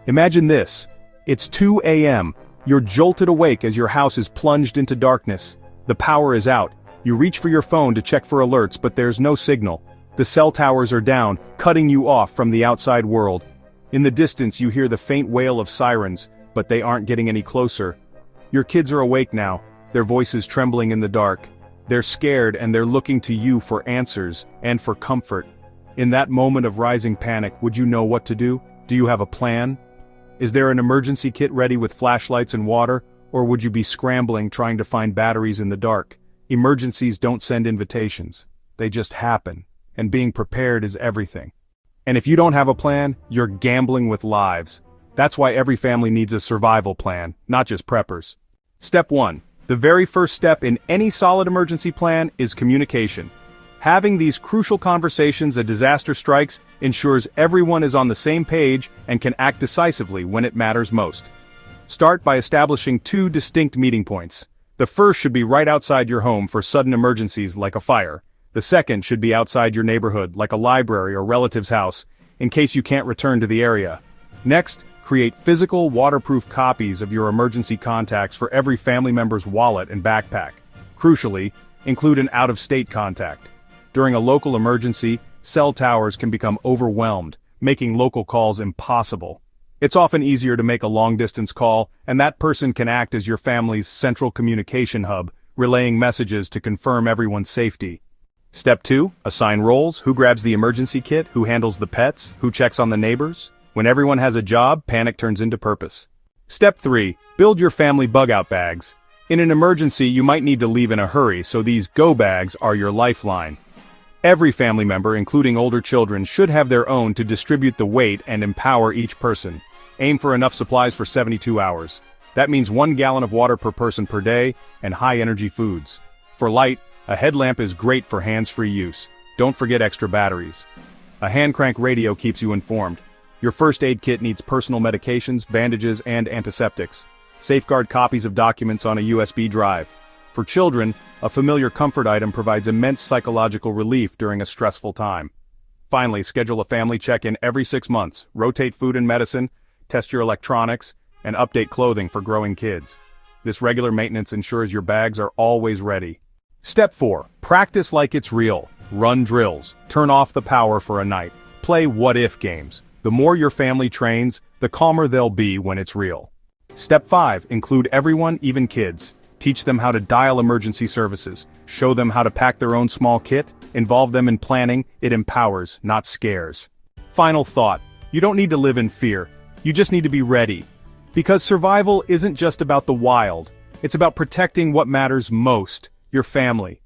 Imagine this. It's 2 a.m. You're jolted awake as your house is plunged into darkness. The power is out. You reach for your phone to check for alerts, but there's no signal. The cell towers are down, cutting you off from the outside world. In the distance you hear the faint wail of sirens, but they aren't getting any closer. Your kids are awake now, their voices trembling in the dark. They're scared and they're looking to you for answers, and for comfort. In that moment of rising panic, would you know what to do? Do you have a plan? Is there an emergency kit ready with flashlights and water, or would you be scrambling trying to find batteries in the dark? Emergencies don't send invitations. They just happen, and being prepared is everything. And if you don't have a plan, you're gambling with lives. That's why every family needs a survival plan, not just preppers. Step 1. The very first step in any solid emergency plan is communication. Having these crucial conversations as disaster strikes ensures everyone is on the same page and can act decisively when it matters most. Start by establishing 2 distinct meeting points. The first should be right outside your home for sudden emergencies like a fire. The second should be outside your neighborhood like a library or relative's house, in case you can't return to the area. Next, create physical, waterproof copies of your emergency contacts for every family member's wallet and backpack. Crucially, include an out-of-state contact. During a local emergency, cell towers can become overwhelmed, making local calls impossible. It's often easier to make a long-distance call, and that person can act as your family's central communication hub, relaying messages to confirm everyone's safety. Step 2. Assign roles. Who grabs the emergency kit? Who handles the pets? Who checks on the neighbors? When everyone has a job, panic turns into purpose. Step 3. Build your family bug-out bags. In an emergency, you might need to leave in a hurry, so these go bags are your lifeline. Every family member, including older children, should have their own to distribute the weight and empower each person. Aim for enough supplies for 72 hours. That means 1 gallon of water per person per day, and high-energy foods. For light, a headlamp is great for hands-free use. Don't forget extra batteries. A hand crank radio keeps you informed. Your first aid kit needs personal medications, bandages, and antiseptics. Safeguard copies of documents on a USB drive. For children, a familiar comfort item provides immense psychological relief during a stressful time. Finally, schedule a family check-in every 6 months. Rotate food and medicine, test your electronics, and update clothing for growing kids. This regular maintenance ensures your bags are always ready. Step 4. Practice like it's real. Run drills. Turn off the power for a night. Play what-if games. The more your family trains, the calmer they'll be when it's real. Step 5. Include everyone, even kids. Teach them how to dial emergency services. Show them how to pack their own small kit. Involve them in planning. It empowers, not scares. Final thought. You don't need to live in fear. You just need to be ready. Because survival isn't just about the wild. It's about protecting what matters most. Your family.